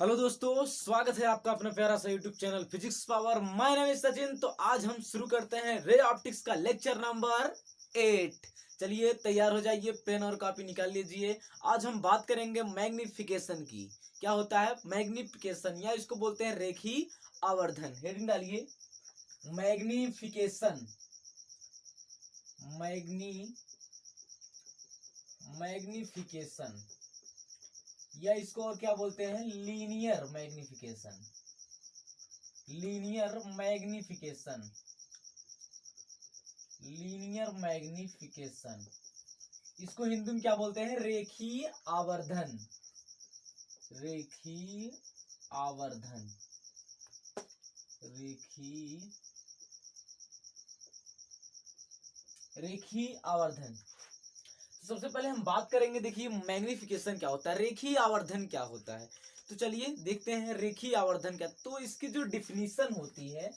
Hello दोस्तों, स्वागत है आपका अपना प्यारा सा YouTube channel physics power. My name is Sachin. तो आज हम शुरू करते हैं रे ऑप्टिक्स का लेक्चर नंबर 8। चलिए तैयार हो जाइए, पेन और कॉपी निकाल लीजिए। आज हम बात करेंगे मैग्निफिकेशन की। क्या होता है मैग्निफिकेशन, या इसको बोलते हैं रेखी आवर्धन। हेडिंग डालिए मैग्निफिकेशन। मैग्निफिकेशन या इसको और क्या बोलते हैं linear magnification. Linear magnification, linear magnification, इसको हिंदी में क्या बोलते हैं रेखीय आवर्धन। रेखीय आवर्धन, रेखीय आवर्धन। तो सबसे पहले हम बात करेंगे, देखिए मैग्निफिकेशन क्या होता है, रेखीय आवर्धन क्या होता है। तो चलिए देखते हैं रेखीय आवर्धन क्या। तो इसकी जो डिफिनीशन होती है,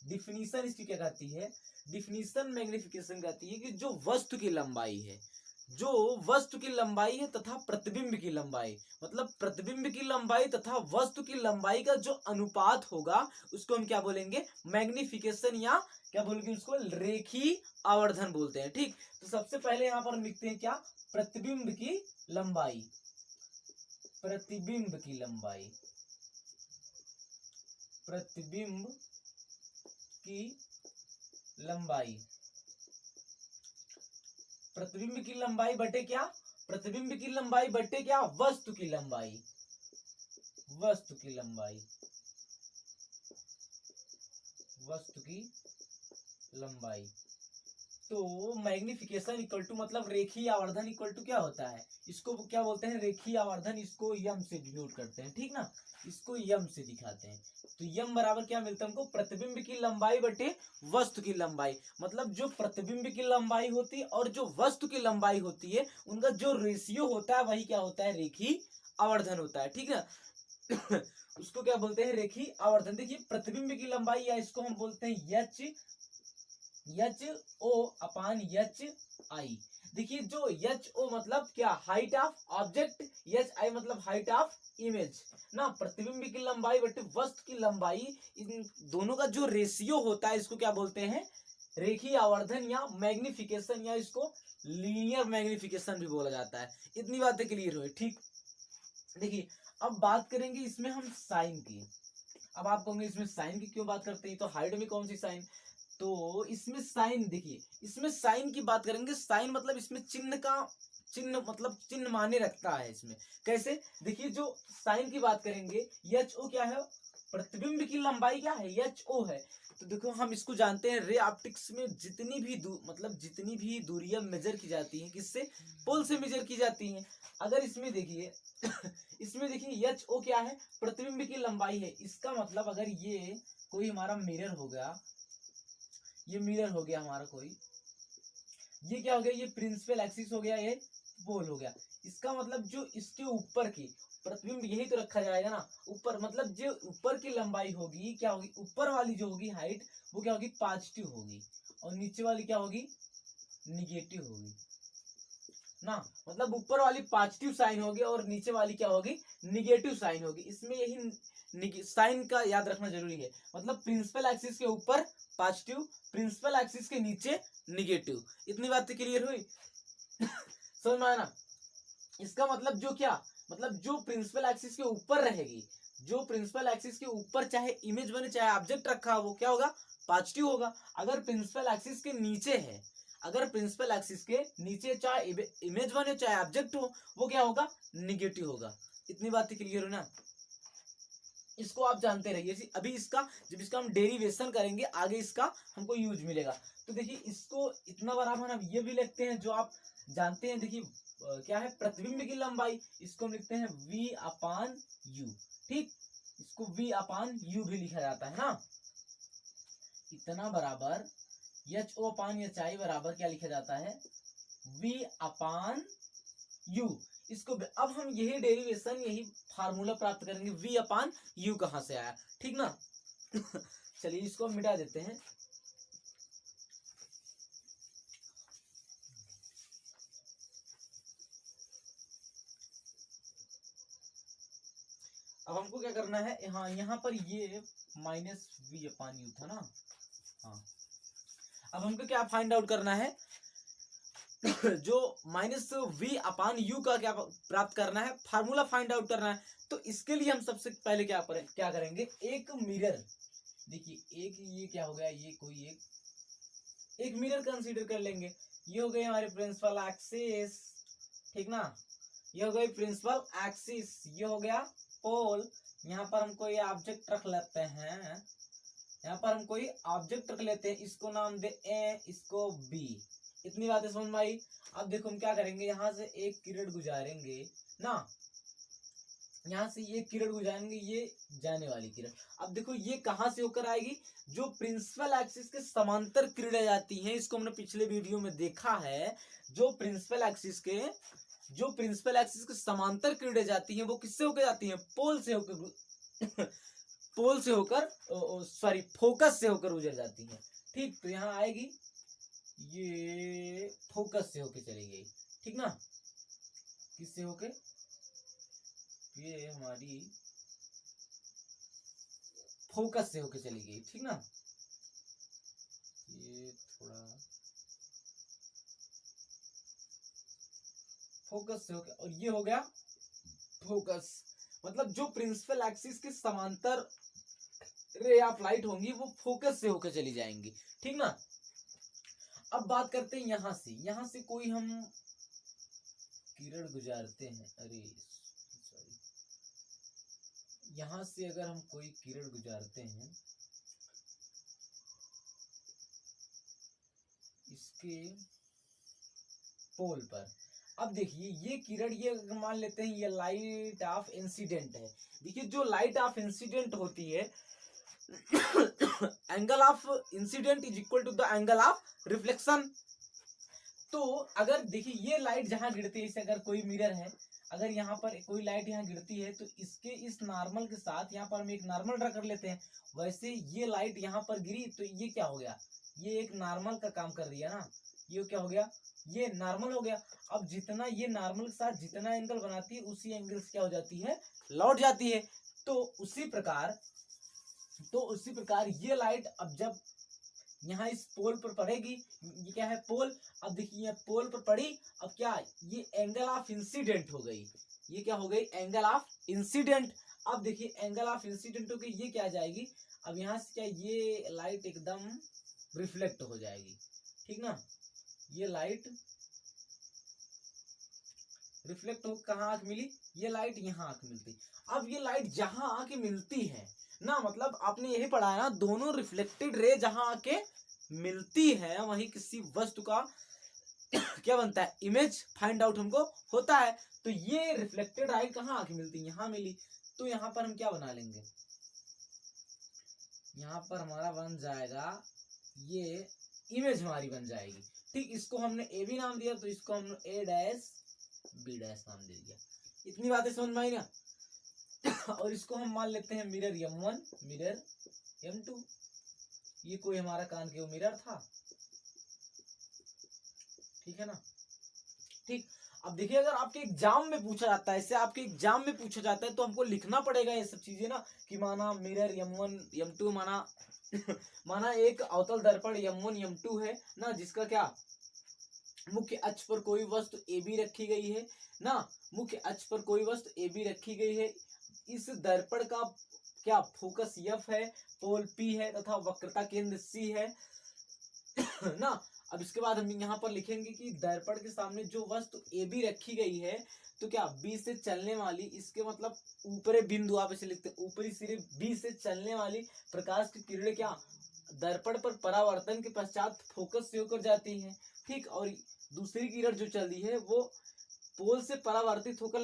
डिफिनीशन इसकी क्या कहती है, डिफिनीशन मैग्निफिकेशन कहती है कि जो वस्तु की लंबाई है, जो वस्तु की लंबाई है तथा प्रतिबिंब की लंबाई, मतलब प्रतिबिंब की लंबाई तथा वस्तु की लंबाई का जो अनुपात होगा उसको हम क्या बोलेंगे मैग्निफिकेशन, या क्या बोलेंगे उसको रेखीय आवर्धन बोलते हैं। ठीक, तो सबसे पहले यहां पर लिखते हैं क्या, प्रतिबिंब की लंबाई। प्रतिबिंब की लंबाई, प्रतिबिंब की लंबाई, प्रतिबिंब की लंबाई बटे क्या, प्रतिबिंब की लंबाई बटे क्या, वस्तु की लंबाई। वस्तु की लंबाई, वस्तु की लंबाई। तो मैग्निफिकेशन इक्वल टू मतलब रेखीय आवर्धन इक्वल टू क्या होता है, इसको क्या बोलते हैं रेखीय आवर्धन। इसको यम से डिनोट करते हैं, ठीक ना, इसको यम से दिखाते हैं। तो यम बराबर क्या मिलता है हमको, प्रतिबिंब की लंबाई बटे वस्तु की लंबाई। मतलब जो प्रतिबिंब की लंबाई होती है और जो वस्तु की लंबाई होती है, उनका जो रेशियो होता है वही क्या होता है रेखीय आवर्धन होता है। ठीक है उसको क्या बोलते हैं रेखीय आवर्धन। देखिए प्रतिबिंब की लंबाई, या इसको हम बोलते हैं H O upon H I. देखिए जो एच ओ मतलब क्या, height of object, H I मतलब हाइट ऑफ इमेज ना। प्रतिबिंब की लंबाई बटे वस्तु की लंबाई, इन दोनों का जो रेशियो होता है इसको क्या बोलते हैं रेखीय आवर्धन या मैग्निफिकेशन, या इसको लीनियर मैग्निफिकेशन भी बोला जाता है। इतनी बातें क्लियर हुई। ठीक, देखिए अब बात करेंगे इसमें हम साइन की। अब आप कहोगे इसमें साइन की क्यों बात करते हैं, तो हाइट में कौन सी साइन। तो इसमें साइन, देखिए इसमें साइन की बात करेंगे। साइन मतलब इसमें चिन्ह का, चिन्ह मतलब चिन्ह माने रखता है इसमें। कैसे, देखिए जो साइन की बात करेंगे, एच ओ क्या है, प्रतिबिंब की लंबाई क्या है एच ओ है। तो देखो हम इसको जानते हैं, रे ऑप्टिक्स में जितनी भी मतलब जितनी भी दूरियां मेजर की जाती हैं किससे, पोल से मेजर की जाती हैं। अगर इसमें देखिए इसमें देखिए एच ओ क्या है, प्रतिबिंब की लंबाई है। इसका मतलब अगर ये कोई हमारा मिरर हो गया, ये मिरर हो गया हमारा कोई, ये क्या हो गया, ये प्रिंसिपल एक्सिस हो गया, ये पोल हो गया। इसका मतलब जो इसके ऊपर की प्रतिबिंब यही तो रखा जाएगा ना ऊपर, मतलब जो ऊपर की लंबाई होगी क्या होगी, ऊपर वाली जो होगी हाइट वो क्या होगी पॉजिटिव होगी, और नीचे वाली क्या होगी निगेटिव होगी ना। मतलब ऊपर वाली पॉजिटिव साइन होगी और नीचे वाली क्या होगी निगेटिव साइन होगी। इसमें यही साइन का याद रखना जरूरी है। मतलब प्रिंसिपल एक्सिस के ऊपर पॉजिटिव, प्रिंसिपल एक्सिस के नीचे निगेटिव। इतनी बात क्लियर हुई समझ में आया ना। इसका मतलब जो क्या, मतलब जो प्रिंसिपल एक्सिस के ऊपर रहेगी, जो प्रिंसिपल एक्सिस के ऊपर चाहे इमेज बने चाहे ऑब्जेक्ट रखा हो, वो क्या होगा पॉजिटिव होगा। अगर प्रिंसिपल एक्सिस के नीचे है, अगर प्रिंसिपल एक्सिस के नीचे चाहे इमेज बने चाहे ऑब्जेक्ट हो, वो क्या होगा निगेटिव होगा। इतनी बात क्लियर हो ना, इसको आप जानते रहिए। अभी इसका जब इसका हम डेरिवेशन करेंगे आगे इसका हमको यूज मिलेगा। तो देखिए इसको इतना बराबर हम ये भी लिखते हैं जो आप जानते हैं। देखिए क्या है प्रतिबिंब की लंबाई, इसको हम लिखते हैं v अपान यू। ठीक, इसको v अपान यू भी लिखा जाता है ना। इतना बराबर H O upon H I बराबर क्या लिखा जाता है v अपान यू। इसको अब हम यही डेरिवेशन, यही फार्मूला प्राप्त करेंगे v अपान यू कहां से आया, ठीक ना चलिए इसको मिटा देते हैं। अब हमको क्या करना है, हाँ यहाँ पर ये माइनस वी अपान यू था ना। हाँ अब हमको क्या फाइंड आउट करना है जो माइनस वी अपान यू का क्या प्राप्त करना है, फार्मूला फाइंड आउट करना है। तो इसके लिए हम सबसे पहले क्या करेंगे, एक मिरर, देखिए एक ये क्या हो गया, ये कोई एक मिरर कंसीडर कर लेंगे। ये हो गई हमारी प्रिंसिपल एक्सिस, ठीक ना, ये हो गई प्रिंसिपल एक्सिस, ये हो गया पोल। यहाँ पर हम कोई ऑब्जेक्ट रख लेते हैं, यहाँ पर हम कोई ऑब्जेक्ट रख लेते हैं, इसको नाम दे ए, इसको बी। इतनी बातें समझ में आई। अब देखो हम क्या करेंगे, यहाँ से एक किरण गुजारेंगे ना, यहाँ से ये किरण गुजारेंगे, ये जाने वाली किरण। अब देखो ये कहाँ से होकर आएगी, जो प्रिंसिपल एक्सिस के समांतर किरणें जाती हैं, इसको हमने पिछले वीडियो में देखा है। जो प्रिंसिपल एक्सिस के समांतर किरणें जाती हैं वो किससे होकर जाती हैं, पोल से होकर पोल से होकर सॉरी फोकस से होकर गुजर जाती हैं। ठीक, तो यहाँ आएगी, ये फोकस से होके चली गई, ठीक ना, किससे होके, ये हमारी फोकस से होके चली गई, ठीक ना। ये थोड़ा फोकस से होके, और ये हो गया फोकस, मतलब जो प्रिंसिपल एक्सिस के समांतर रे ऑफ लाइट होंगी वो फोकस से होकर चली जाएंगी, ठीक ना। अब बात करते हैं यहाँ से कोई हम किरण गुजारते हैं, अरे सॉरी, यहाँ से अगर हम कोई किरण गुजारते हैं इसके पोल पर, अब देखिए ये किरण, ये मान लेते हैं ये लाइट ऑफ इंसिडेंट है। देखिए जो लाइट ऑफ इंसिडेंट होती है angle of incident is equal to the angle of reflection. तो अगर देखिए ये लाइट जहां गिरती है, इसे अगर कोई मिरर है, अगर यहाँ पर कोई लाइट यहाँ गिरती है तो इसके इस नॉर्मल के साथ यहाँ पर हम एक नॉर्मल ड्रा कर लेते हैं। वैसे ये लाइट यहाँ पर गिरी तो ये क्या हो गया, ये एक नॉर्मल का काम कर रही है ना, ये क्या हो गया, ये नॉर्मल हो गया। अब जितना ये नॉर्मल के साथ जितना एंगल बनाती है उसी एंगल से क्या हो जाती है, लौट जाती है। तो उसी प्रकार ये लाइट अब जब यहाँ इस पोल पर पड़ेगी, ये क्या है पोल, अब देखिए पोल पर पड़ी, अब क्या, ये एंगल ऑफ इंसिडेंट हो गई, ये क्या हो गई, एंगल ऑफ इंसिडेंट। अब देखिए एंगल ऑफ इंसिडेंट हो गई, ये क्या आ जाएगी, अब यहाँ से क्या, ये लाइट एकदम रिफ्लेक्ट हो जाएगी, ठीक ना, ये लाइट रिफ्लेक्ट हो, कहाँ आके मिली, ये लाइट यहाँ आके मिलती। अब ये लाइट जहां आके मिलती है ना, मतलब आपने यही पढ़ा है ना, दोनों रिफ्लेक्टेड रे जहां आके मिलती है वहीं किसी वस्तु का क्या बनता है, इमेज फाइंड आउट हमको होता है। तो ये रिफ्लेक्टेड लाइट कहाँ आके मिलती, यहाँ मिली, तो यहाँ पर हम क्या बना लेंगे, यहाँ पर हमारा बन जाएगा, ये इमेज हमारी बन जाएगी। ठीक, इसको हमने ए बी नाम दिया, तो इसको हमने ए डैश बी डैश नाम दे दिया। इतनी बातें समझ में आई ना। और इसको हम मान लेते हैं मिरर M1, मिरर M2, ये कोई हमारा कान के वो मिरर था, ठीक है ना। ठीक, अब देखिए अगर आपके एग्जाम में पूछा जाता है, इससे आपके एग्जाम में पूछा जाता है तो हमको लिखना पड़ेगा ये सब चीजें ना, कि माना मिरर M1 M2, माना एक अवतल दर्पण M1 M2 है ना, जिसका क्या मुख्य अक्ष पर कोई वस्तु AB रखी गई है ना, मुख्य अक्ष पर कोई वस्तु AB रखी गई है। इस दर्पण का क्या फोकस F है, पोल P है तथा वक्रता केंद्र C है ना। अब इसके बाद हम यहाँ पर लिखेंगे कि दर्पण के सामने जो वस्तु AB रखी गई है, तो क्या B से चलने वाली, इसके मतलब ऊपरी बिंदु, आप इसे लिखते हैं ऊपरी सिरे B से चलने वाली प्रकाश की किरणें क्या दर्पण पर परावर्तन के पश्चात फोकस से होकर जाती हैं। ठीक, और दूसरी किरण जो चल रही है वो पोल से परावर्तित होकर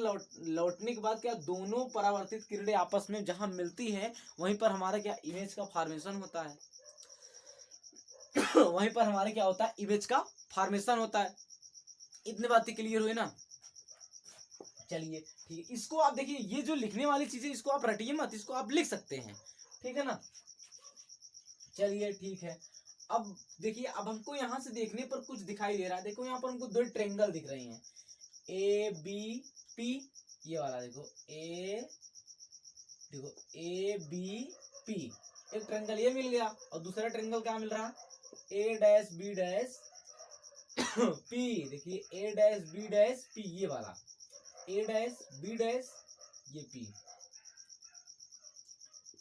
लौटने के बाद क्या दोनों परावर्तित किरणें आपस में जहां मिलती हैं वहीं पर हमारा क्या इमेज का फॉर्मेशन होता है वहीं पर हमारे क्या होता है, इमेज का फॉर्मेशन होता है। इतनी बातें क्लियर हुई ना। चलिए ठीक है, इसको आप देखिए, ये जो लिखने वाली चीजें इसको आप रटिए मत, इसको आप लिख सकते हैं, ठीक है ना। चलिए ठीक है, अब देखिए, अब हमको यहाँ से देखने पर कुछ दिखाई दे रहा है। देखो यहाँ पर हमको दो ट्रेंगल दिख रही हैं, A B P, ये वाला देखो A ABP, एक ट्रायंगल ये मिल गया और दूसरा ट्रायंगल क्या मिल रहा, A-B-P। देखिए A-B-P ये वाला, A-B- ये P,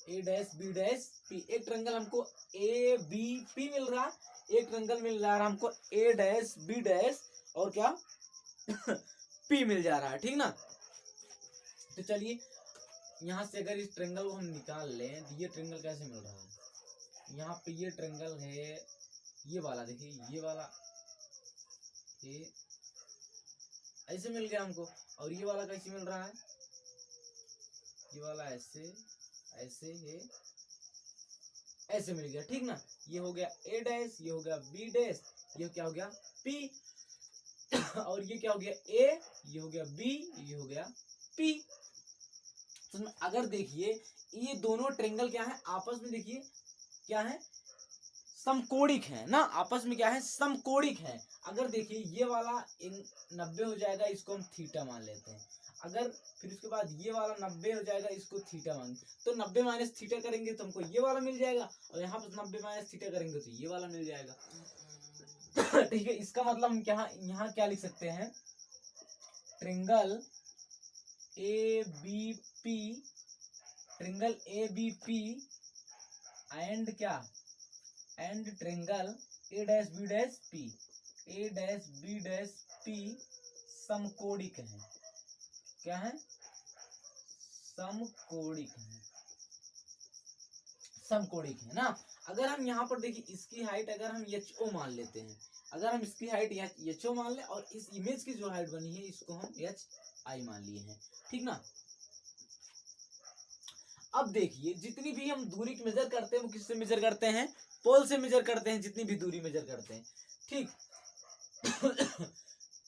A-B-P, एक ट्रायंगल हमको ABP मिल रहा, एक ट्रायंगल मिल रहा है हमको A-B- और क्या P मिल जा रहा है, ठीक ना। तो चलिए यहाँ से अगर इस ट्रायंगल को हम निकाल लें तो ये ट्रायंगल कैसे मिल रहा है, यहाँ पे ये ट्रायंगल है ये वाला, देखिए ये वाला, ये ऐसे मिल गया हमको, और ये वाला कैसे मिल रहा है, ये वाला ऐसे ऐसे है, ऐसे मिल गया, ठीक ना। ये हो गया A-, ये हो गया B-, ये क्या हो गया P, और ये क्या हो गया A, ये हो गया B, ये हो गया P। तो अगर देखिए ये दोनों ट्रायंगल क्या है आपस में, देखिए क्या है, समकोणिक है ना, आपस में क्या है, समकोणिक है। अगर देखिए ये वाला 90 हो जाएगा, इसको हम थीटा मान लेते हैं, अगर फिर उसके बाद ये वाला 90 हो जाएगा, इसको थीटा मान, तो 90 माइनस थीटा करेंगे तो हमको ये वाला मिल जाएगा, और यहाँ पर 90 माइनस थीटा करेंगे तो ये वाला मिल जाएगा। ठीक है, इसका मतलब हम क्या यहाँ क्या लिख सकते हैं, triangle ABP, triangle ABP and क्या, एंड ट्रायंगल A-B-P, A-B-P समकोणिक है, क्या है, समकोणिक है, समकोणिक है ना। अगर हम यहाँ पर देखिए इसकी हाइट अगर हम HO मान लेते हैं, अगर हम इसकी हाइट HO मान ले और इस इमेज की जो हाइट बनी है इसको हम HI मान लिए हैं, ठीक ना। अब देखिए जितनी भी हम दूरी मेजर करते हैं वो किससे मेजर करते हैं, पोल से मेजर करते हैं, जितनी भी दूरी मेजर करते हैं, ठीक।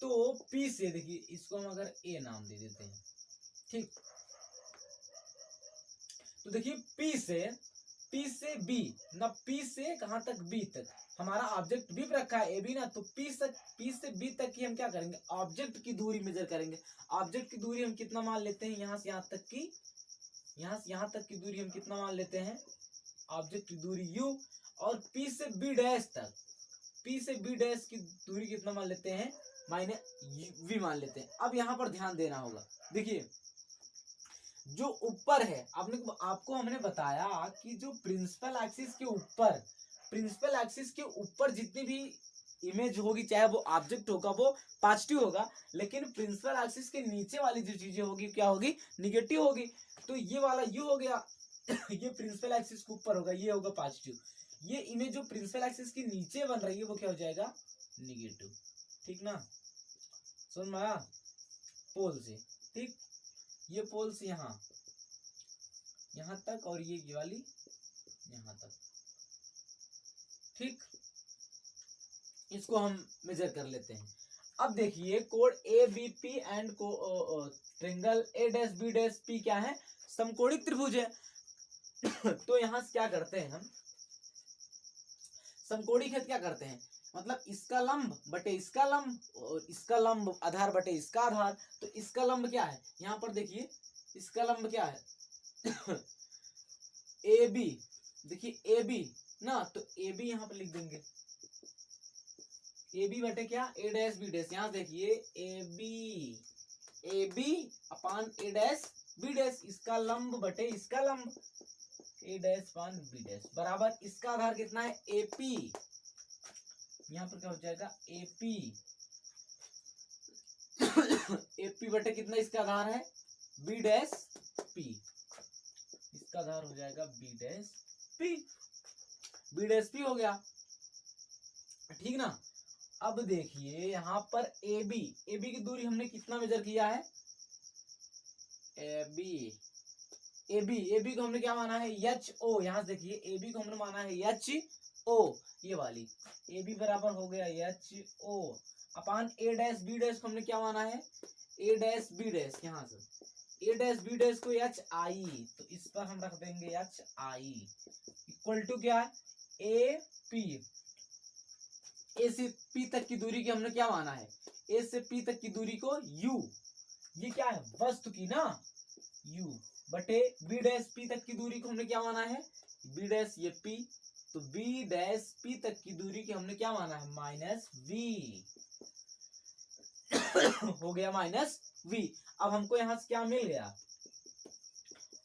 तो P से देखिए इसको हम अगर A नाम दे देते हैं, ठीक। तो देखिए P से B ना, P से कहां तक B तक, हमारा ऑब्जेक्ट B पर रखा है AB ना, तो P से B तक की हम क्या करेंगे, ऑब्जेक्ट की दूरी मेजर करेंगे। ऑब्जेक्ट की दूरी हम कितना मान लेते हैं, यहाँ से यहाँ तक की, यहाँ से यहाँ तक की दूरी हम कितना मान लेते हैं, ऑब्जेक्ट की दूरी U, और P से B' तक, P से B' की दूरी कितना मान लेते हैं, -V मान लेते हैं। अब यहाँ पर ध्यान देना होगा, देखिए जो ऊपर है आपको हमने बताया कि जो प्रिंसिपल एक्सिस के ऊपर जितनी भी इमेज होगी, चाहे वो ऑब्जेक्ट होगा वो पॉजिटिव होगा, लेकिन प्रिंसिपल एक्सिस के नीचे वाली जो चीजें होगी क्या होगी, निगेटिव होगी। तो ये वाला यू हो गया ये प्रिंसिपल एक्सिस के ऊपर होगा, ये होगा पॉजिटिव। ये इमेज जो प्रिंसिपल एक्सिस के नीचे बन रही है वो क्या हो जाएगा, निगेटिव, ठीक ना। सुन माया पोल से, ठीक, ये पोल से यहाँ तक और ये वाली यहाँ तक, ठीक। इसको हम मेजर कर लेते हैं। अब देखिए code ABP and triangle A-B' क्या है, समकोणिक त्रिभुज है। तो यहाँ से क्या करते हैं हम, समकोणिक है क्या करते हैं, मतलब इसका लंब बटे इसका लंब और इसका लंब आधार बटे इसका आधार। तो इसका लंब क्या है, यहाँ पर देखिए इसका लंब क्या है AB, देखिए AB ना, तो AB यहाँ पर लिख देंगे, AB बटे क्या, A-B', यहाँ देखिए AB अपान A-B', इसका लंब बटे इसका लंब A-B' बराबर इसका आधार कितना है AP, यहाँ पर क्या हो जाएगा AP AP बटे कितना इसका आधार है B', इसका आधार हो जाएगा B', हो गया, ठीक ना। अब देखिए यहाँ पर AB की दूरी हमने कितना मेजर किया है, AB को हमने क्या माना है HO, यहाँ से देखिए AB को हमने माना है HO, ये वाली AB बराबर हो गया HO अपान A-B' को हमने क्या माना है A-B', यहाँ से A-B' को HI, तो इस पर हम रख देंगे HI इक्वल टू क्या है AP, A से P तक की दूरी की हमने क्या माना है, A से P तक की दूरी को U, ये क्या है वस्तु की ना U, बटे बी डैश पी तक की दूरी को हमने क्या माना है, बी डैश ये पी, तो बी डैश पी तक की दूरी की हमने क्या माना है माइनस वी हो गया माइनस वी। अब हमको यहां से क्या मिल गया,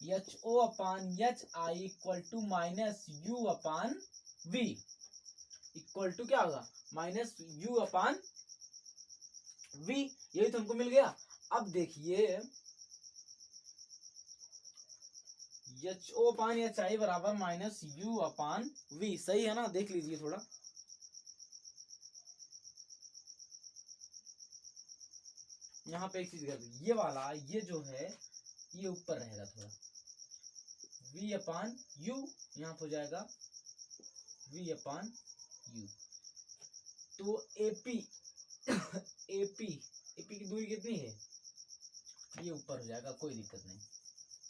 h O upon H i equal to minus u upon v equal to क्या होगा माइनस यू अपान वी, यही तो हमको मिल गया। अब देखिए H O upon H I बराबर माइनस यू अपान वी, सही है ना, देख लीजिए थोड़ा। यहाँ पे एक चीज कर दी, ये वाला ये जो है ये ऊपर रहेगा थोड़ा, v अपान यू यहाँ पे हो जाएगा v अपान यू। तो एपी एपी की दूरी कितनी है, ये ऊपर हो जाएगा, कोई दिक्कत नहीं,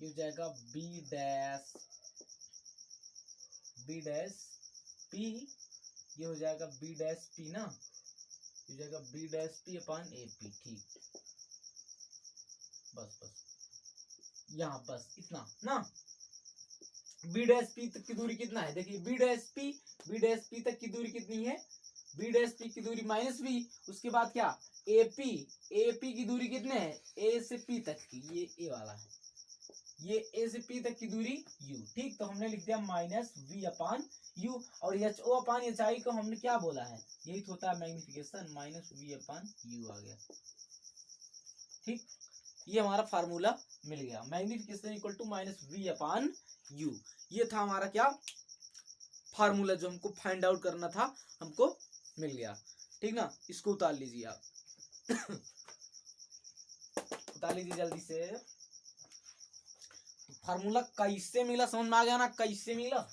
ये हो जाएगा बी डैश पी, ये हो जाएगा बी डैश पी ना, ये हो जाएगा b dash p upon a p, ठीक, बस यहाँ बस इतना ना। बी डैश पी तक की दूरी कितना है, देखिए बी डैश पी तक की दूरी कितनी है, बी डैश पी की दूरी माइनस बी, उसके बाद क्या एपी की दूरी कितने है, ए से पी तक की, ये ए वाला है, ये ए से पी तक की दूरी यू, ठीक, तो हमने लिख दिया माइनस वी अपान यू। और H O upon H I को हमने क्या बोला है, यही तो होता है magnification, minus V upon U आ गया, ठीक, ये हमारा फार्मूला मिल गया, magnification equal to minus V upon U. ये था हमारा क्या फार्मूला जो हमको फाइंड आउट करना था, हमको मिल गया, ठीक ना। इसको उतार लीजिए आप उतार लीजिए जल्दी से। फार्मूला कैसे मिला समझ में आ गया ना, कैसे मिला,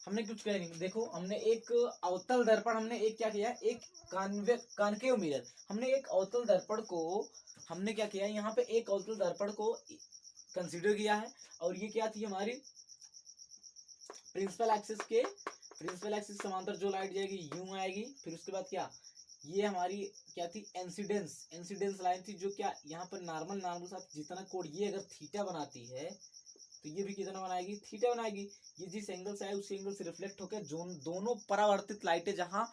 हमने कुछ कह नहीं, देखो हमने एक अवतल दर्पण, हमने एक क्या किया, एक कॉन्केव मिरर, हमने एक अवतल दर्पण को हमने क्या किया, यहाँ पे एक अवतल दर्पण को कंसीडर किया है, और ये क्या थी हमारी प्रिंसिपल एक्सिस समांतर जो लाइट जाएगी यूं आएगी, फिर उसके बाद क्या, ये हमारी क्या थी इंसिडेंस लाइन थी, जो क्या यहाँ पर नॉर्मल साथ जितना कोण, ये अगर थीटा बनाती है तो ये भी कितना बनाएगी, थीटा बनाएगी, ये जिस एंगल से आए उस एंगल से रिफ्लेक्ट होकर जो दोनों परावर्तित लाइटें जहां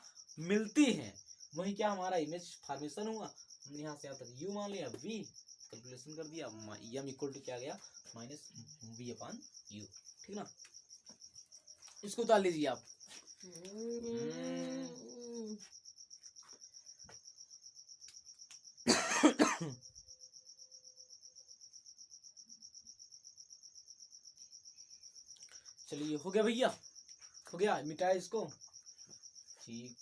मिलती हैं वही क्या हमारा इमेज फॉर्मेशन हुआ। हमने यहाँ से यहाँ तक यू मान लिया, वी कैलकुलेशन कर दिया, एम इक्वल टू क्या गया माइनस वी अपान यू, ठीक ना। इसको उतार लीजिए आप। चलिए हो गया भैया, हो गया, मिटाए इसको, ठीक,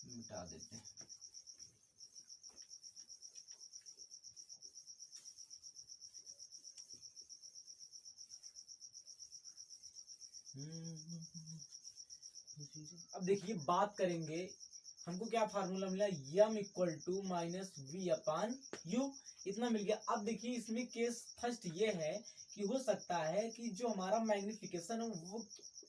मिटा देते हैं। अब देखिए बात करेंगे, हमको क्या फार्मूला मिला, M equal to minus V upon U, इतना मिल गया। अब देखिए इसमें केस फर्स्ट ये है कि हो सकता है कि जो हमारा मैग्निफिकेशन है वो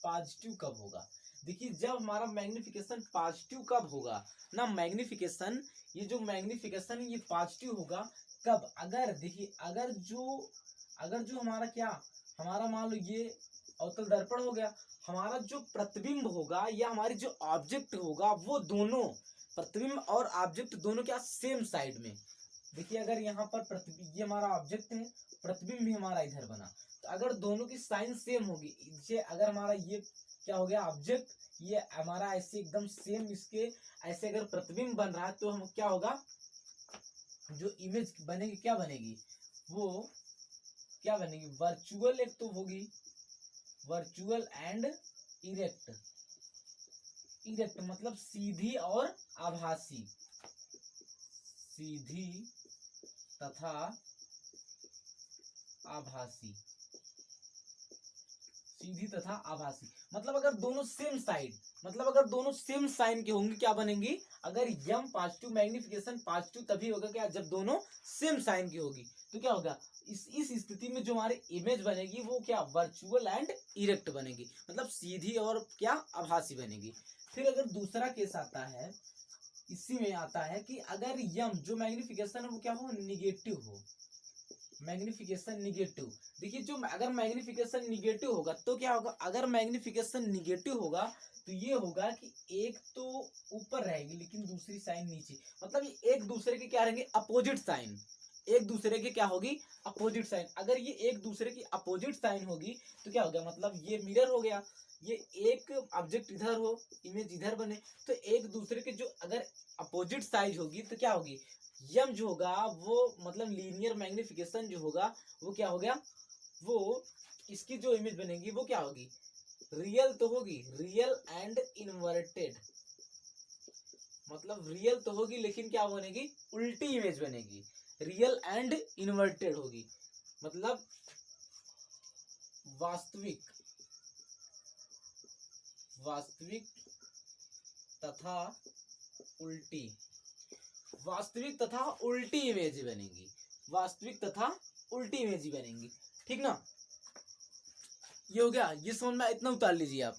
पॉजिटिव कब होगा, देखिए जब हमारा मैग्निफिकेशन पॉजिटिव कब होगा ना, मैग्निफिकेशन ये जो मैग्निफिकेशन ये पॉजिटिव होगा कब, अगर देखिए अगर जो हमारा क्या, हमारा मान लो ये अवतल दर्पण हो गया, हमारा जो प्रतिबिंब होगा या हमारी जो ऑब्जेक्ट होगा वो दोनों प्रतिबिंब और ऑब्जेक्ट दोनों क्या सेम साइड में, देखिए अगर यहाँ पर ये हमारा ऑब्जेक्ट है, प्रतिबिंब भी हमारा इधर बना, तो अगर दोनों की साइन सेम होगी, ये अगर हमारा ये क्या हो गया ऑब्जेक्ट, ये हमारा ऐसे एकदम सेम इसके ऐसे अगर प्रतिबिंब बन रहा है तो हम क्या होगा, जो इमेज बनेगी क्या बनेगी, वो क्या बनेगी वर्चुअल, एक तो होगी वर्चुअल एंड इरेक्ट मतलब सीधी और आभासी, सीधी तथा आभासी, सीधी तथा आभासी, मतलब अगर दोनों सेम साइड, मतलब अगर दोनों सेम साइन के होंगे क्या बनेंगी, अगर यम पॉजिटिव मैग्निफिकेशन पॉजिटिव तभी होगा क्या जब दोनों सेम साइन की होगी, तो क्या होगा इस स्थिति में जो हमारी इमेज बनेगी वो क्या वर्चुअल एंड इरेक्ट बनेगी, मतलब सीधी और क्या आभासी बनेगी। फिर अगर दूसरा केस आता है, इसी में आता है कि अगर यम जो मैग्निफिकेशन है वो क्या हो निगेटिव हो, मैग्निफिकेशन निगेटिव। देखिए जो अगर मैग्निफिकेशन निगेटिव होगा तो क्या होगा, अगर मैग्निफिकेशन निगेटिव होगा तो ये होगा कि एक तो ऊपर रहेगी लेकिन दूसरी साइन नीचे, मतलब ये एक दूसरे के क्या रहेंगे, अपोजिट साइन, एक दूसरे के क्या होगी, अपोजिट साइन। अगर ये एक दूसरे की अपोजिट साइन होगी तो क्या हो गया, मतलब ये मिरर हो गया, ये एक ऑब्जेक्ट इधर हो, इमेज इधर बने, तो एक दूसरे के जो अगर अपोजिट साइज होगी तो क्या होगी, यम जो होगा वो मतलब लीनियर मैग्निफिकेशन जो होगा वो क्या हो गया, वो इसकी जो इमेज बनेगी वो क्या होगी, रियल तो होगी, रियल एंड इन्वर्टेड, मतलब रियल तो होगी लेकिन क्या बनेगी, उल्टी इमेज बनेगी, रियल एंड इन्वर्टेड होगी, मतलब वास्तविक वास्तविक तथा उल्टी, वास्तविक तथा उल्टी इमेज बनेगी, वास्तविक तथा उल्टी इमेज बनेगी, ठीक ना। ये हो गया, ये समझ में, इतना उतार लीजिए आप।